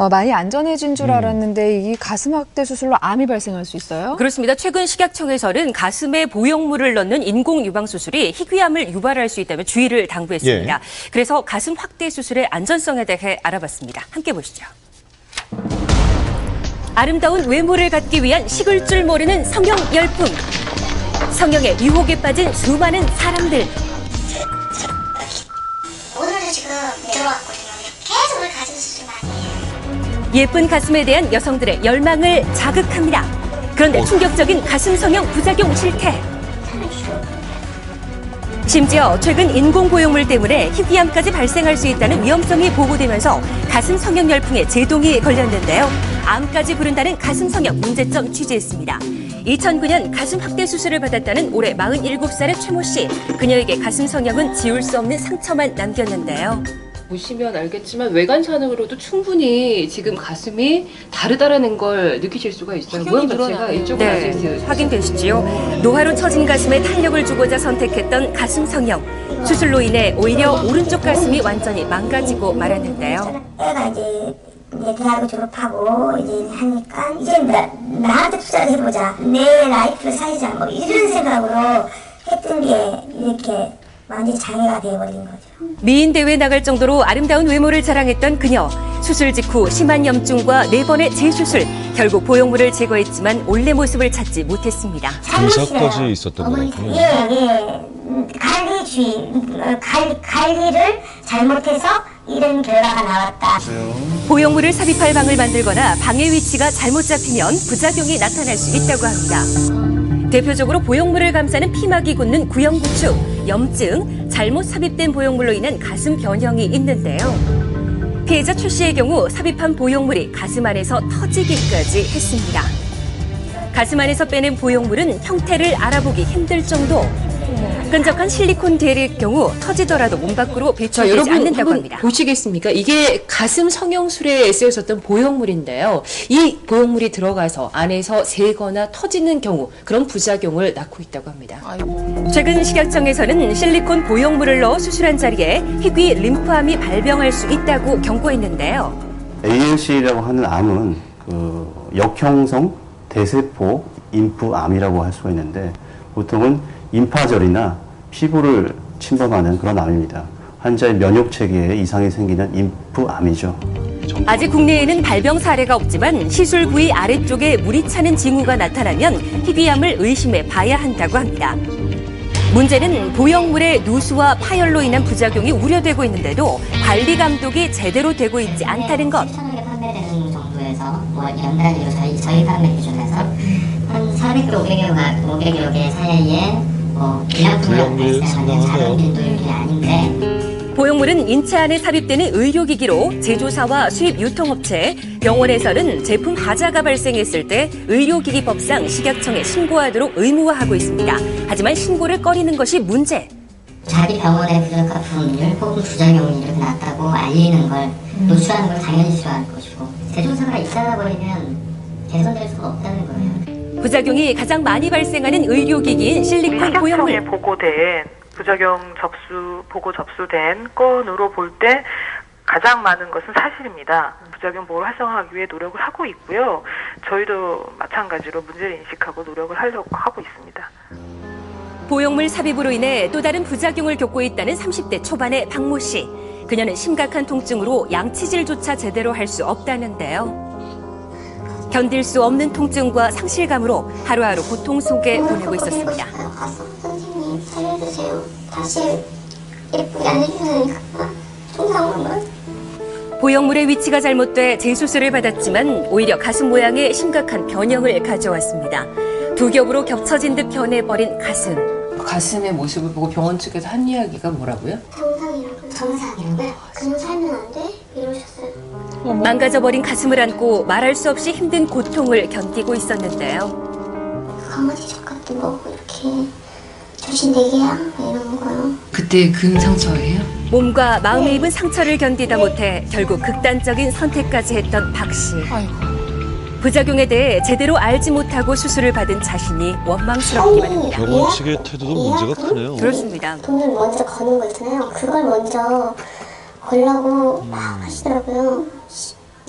많이 안전해진 줄 알았는데 이 가슴 확대 수술로 암이 발생할 수 있어요? 그렇습니다. 최근 식약청에서는 가슴에 보형물을 넣는 인공 유방 수술이 희귀암을 유발할 수 있다며 주의를 당부했습니다. 그래서 가슴 확대 수술의 안전성에 대해 알아봤습니다. 함께 보시죠. 아름다운 외모를 갖기 위한 식을 줄 모르는 성형 열풍. 성형의 유혹에 빠진 수많은 사람들. 오늘도 지금 들어왔거든요. 계속 우리 가슴 수술 많이 해요. 예쁜 가슴에 대한 여성들의 열망을 자극합니다. 그런데 충격적인 가슴 성형 부작용 실태. 심지어 최근 인공 보형물 때문에 희귀암까지 발생할 수 있다는 위험성이 보고되면서 가슴 성형 열풍에 제동이 걸렸는데요. 암까지 부른다는 가슴 성형 문제점 취재했습니다. 2009년 가슴 확대 수술을 받았다는 올해 47살의 최모 씨. 그녀에게 가슴 성형은 지울 수 없는 상처만 남겼는데요. 보시면 알겠지만 외관상으로도 충분히 지금 가슴이 다르다라는 걸 느끼실 수가 있어요. 모양 자체가 이쪽으로 네, 확인되시지요. 노화로 처진 가슴에 탄력을 주고자 선택했던 가슴 성형. 수술로 인해 오히려 오른쪽 가슴이 완전히 망가지고 말았는데요. 애가 이제 대학을 졸업하고 이제 하니까 이제 나한테 투자를 해보자. 내 라이프를 살자. 뭐 이런 생각으로 했던 게 이렇게 완전히 장애가 되어버린 거죠. 미인 대회에 나갈 정도로 아름다운 외모를 자랑했던 그녀. 수술 직후 심한 염증과 4번의 재수술. 결국 보형물을 제거했지만 원래 모습을 찾지 못했습니다. 검사까지 있었던 거군요. 예. 관리를 잘못해서 이런 결과가 나왔다. 보형물을 삽입할 방을 만들거나 방의 위치가 잘못 잡히면 부작용이 나타날 수 있다고 합니다. 대표적으로 보형물을 감싸는 피막이 굳는 구형구축, 염증, 잘못 삽입된 보형물로 인한 가슴 변형이 있는데요. 피해자 최 씨의 경우 삽입한 보형물이 가슴 안에서 터지기까지 했습니다. 가슴 안에서 빼낸 보형물은 형태를 알아보기 힘들 정도. 끈적한 실리콘 젤의 경우 터지더라도 몸 밖으로 배출되지 않는다고 합니다. 보시겠습니까? 이게 가슴 성형술에 쓰여졌던 보형물인데요. 이 보형물이 들어가서 안에서 새거나 터지는 경우 그런 부작용을 낳고 있다고 합니다. 최근 식약청에서는 실리콘 보형물을 넣어 수술한 자리에 희귀 림프암이 발병할 수 있다고 경고했는데요. ALC라고 하는 암은 역형성 대세포 인프암이라고 할 수가 있는데 보통은 임파절이나 피부를 침범하는 그런 암입니다. 환자의 면역 체계에 이상이 생기는 인프암이죠. 아직 국내에는 발병 사례가 없지만 시술 부위 아래쪽에 물이 차는 징후가 나타나면 희귀암을 의심해 봐야 한다고 합니다. 문제는 보형물의 누수와 파열로 인한 부작용이 우려되고 있는데도 관리 감독이 제대로 되고 있지 않다는 것. 7,000개 판매되는 정도에서 연단위로 저희 판매 기준에서 한 400개, 500여 개 사이에 불량품이 발생하는 작은 빈도율이 아닌데 보형물은 인체 안에 삽입되는 의료기기로 제조사와 수입 유통업체, 병원에서는 제품 하자가 발생했을 때 의료기기법상 식약청에 신고하도록 의무화하고 있습니다. 하지만 신고를 꺼리는 것이 문제. 자기 병원의 부적합 부분율 혹은 부작용이 이렇게 났다고 알리는 걸 노출하는 걸 당연히 싫어할 것이고 제조사가 있다가 버리면 개선될 수가 없다는 거예요. 부작용이 가장 많이 발생하는 의료기기인 실리콘 보형물. 식약청에 보고된 부작용 보고 접수된 건으로 볼 때 가장 많은 것은 사실입니다. 부작용 보호를 활성화하기 위해 노력을 하고 있고요. 저희도 마찬가지로 문제를 인식하고 노력을 하려고 하고 있습니다. 보형물 삽입으로 인해 또 다른 부작용을 겪고 있다는 30대 초반의 박모 씨. 그녀는 심각한 통증으로 양치질조차 제대로 할 수 없다는데요. 견딜 수 없는 통증과 상실감으로 하루하루 고통 속에 보내고 있었습니다. 선생님 살려주세요. 다시 예쁘게 안 해주니까 통상으로만. 보형물의 위치가 잘못돼 재수술을 받았지만 오히려 가슴 모양에 심각한 변형을 가져왔습니다. 두 겹으로 겹쳐진 듯 변해버린 가슴. 가슴의 모습을 보고 병원 측에서 한 이야기가 뭐라고요? 정상이라고요? 그냥 살면 안 돼? 이러셨어요. 망가져버린 가슴을 안고 말할 수 없이 힘든 고통을 견디고 있었는데요. 강아지 젖 같은 거 이렇게 조신대게야 이런 거요. 그때 근 상처예요? 몸과 마음에 입은 상처를 견디다 못해 결국 극단적인 선택까지 했던 박 씨. 부작용에 대해 제대로 알지 못하고 수술을 받은 자신이 원망스럽기만 합니다. 병원 측의 태도도 문제가 크네요. 그렇습니다. 돈을 먼저 거는 거 있잖아요. 그걸 먼저 걸라고 막 하시더라고요.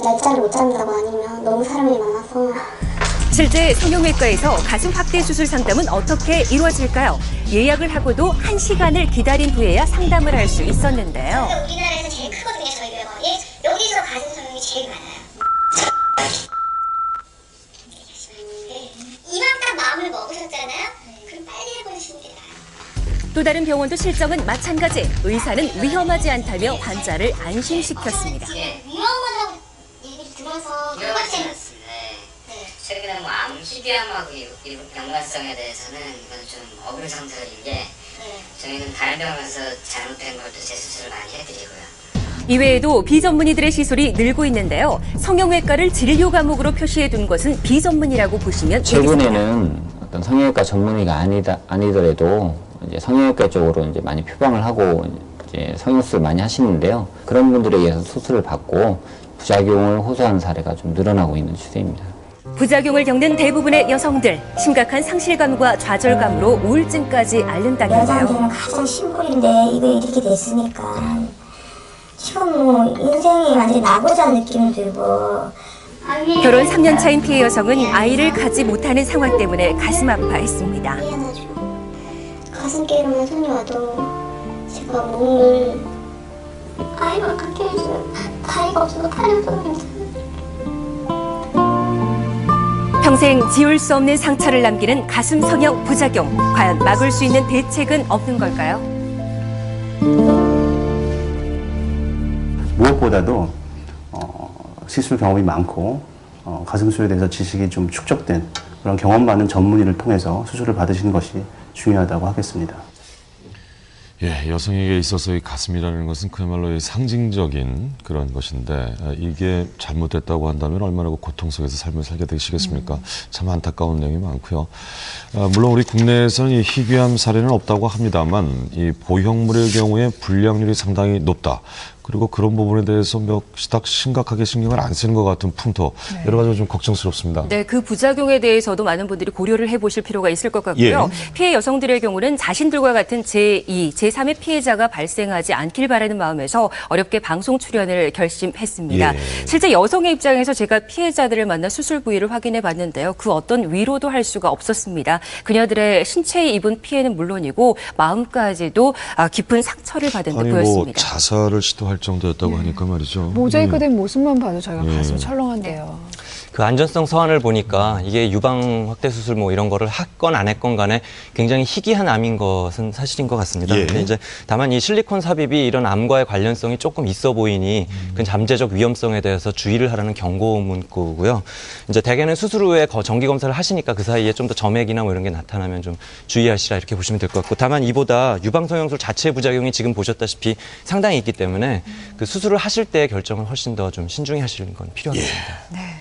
날짜를 못 잡는다고 아니면 너무 사람이 많아서. 실제 성형외과에서 가슴 확대 수술 상담은 어떻게 이루어질까요? 예약을 하고도 1시간을 기다린 후에야 상담을 할 수 있었는데요. 우리나라에서 제일 크거든요, 저희 병원이. 여기서 가슴 성형이 제일 많아요. 이왕 딱 마음을 먹으셨잖아요? 그럼 빨리 해버리시는 게 나아요. 또 다른 병원도 실정은 마찬가지. 의사는 위험하지 않다며 환자를 안심시켰습니다. 위험하다고 얘기를 들어서 그것때문에. 최근에 암, 희귀암하고 연관성에 대해서는 이건 좀 어불성설인 게 저희는 다른 병원에서 잘못된 것도 재수술을 많이 해드리고요. 이외에도 비전문의들의 시술이 늘고 있는데요. 성형외과를 진료 과목으로 표시해둔 것은 비전문이라고 보시면 되겠습니다. 최근에는 어떤 성형외과 전문의가 아니더라도 이제 성형외과 쪽으로 이제 많이 표방을 하고 이제 성형수술 많이 하시는데요. 그런 분들에 의해서 수술을 받고 부작용을 호소하는 사례가 좀 늘어나고 있는 추세입니다. 부작용을 겪는 대부분의 여성들, 심각한 상실감과 좌절감으로 우울증까지 앓는다는데요. 여자한테는 가장 심볼인데 이거 이렇게 됐으니까 지금 뭐 인생이 완전히 나고자 느낌이 들고. 결혼 3년 차인 피해 여성은 아이를 갖지 못하는 상황 때문에 가슴 아파했습니다. 가슴 깨로만 손이 와도 제가 몸을 아이가 갖게 해주는 아이가 없어서 팔려서 괜찮아요. 평생 지울 수 없는 상처를 남기는 가슴 성형 부작용. 과연 막을 수 있는 대책은 없는 걸까요? 무엇보다도 시술 경험이 많고 가슴 수술에 대해서 지식이 좀 축적된 그런 경험 많은 전문의를 통해서 수술을 받으시는 것이 중요하다고 하겠습니다. 예, 여성에게 있어서 이 가슴이라는 것은 그야말로 상징적인 그런 것인데 이게 잘못됐다고 한다면 얼마나 고통 속에서 삶을 살게 되시겠습니까? 참 안타까운 내용이 많고요. 물론 우리 국내에서는 이 희귀암 사례는 없다고 합니다만 이 보형물의 경우에 불량률이 상당히 높다. 그리고 그런 부분에 대해서 딱 심각하게 신경을 안 쓰는 것 같은 풍토 여러 가지로 좀 걱정스럽습니다. 네, 그 부작용에 대해서도 많은 분들이 고려를 해보실 필요가 있을 것 같고요. 예. 피해 여성들의 경우는 자신들과 같은 제2, 제3의 피해자가 발생하지 않길 바라는 마음에서 어렵게 방송 출연을 결심했습니다. 예. 실제 여성의 입장에서 제가 피해자들을 만나 수술 부위를 확인해 봤는데요. 그 어떤 위로도 할 수가 없었습니다. 그녀들의 신체에 입은 피해는 물론이고 마음까지도 깊은 상처를 받은 듯 아니 보였습니다. 자살을 시도할 정도였다고 하니까 말이죠. 모자이크된 모습만 봐도 저희가 가슴이 철렁한데요. 그 안전성 서한을 보니까 이게 유방 확대 수술 뭐 이런 거를 했건 안 했건 간에 굉장히 희귀한 암인 것은 사실인 것 같습니다. 예. 근데 이제 다만 이 실리콘 삽입이 이런 암과의 관련성이 조금 있어 보이니 그 잠재적 위험성에 대해서 주의를 하라는 경고 문구고요. 이제 대개는 수술 후에 정기 검사를 하시니까 그 사이에 좀 더 점액이나 뭐 이런 게 나타나면 좀 주의하시라 이렇게 보시면 될 것 같고, 다만 이보다 유방 성형술 자체의 부작용이 지금 보셨다시피 상당히 있기 때문에 그 수술을 하실 때의 결정을 훨씬 더 좀 신중히 하시는 건 필요하겠습니다. 네.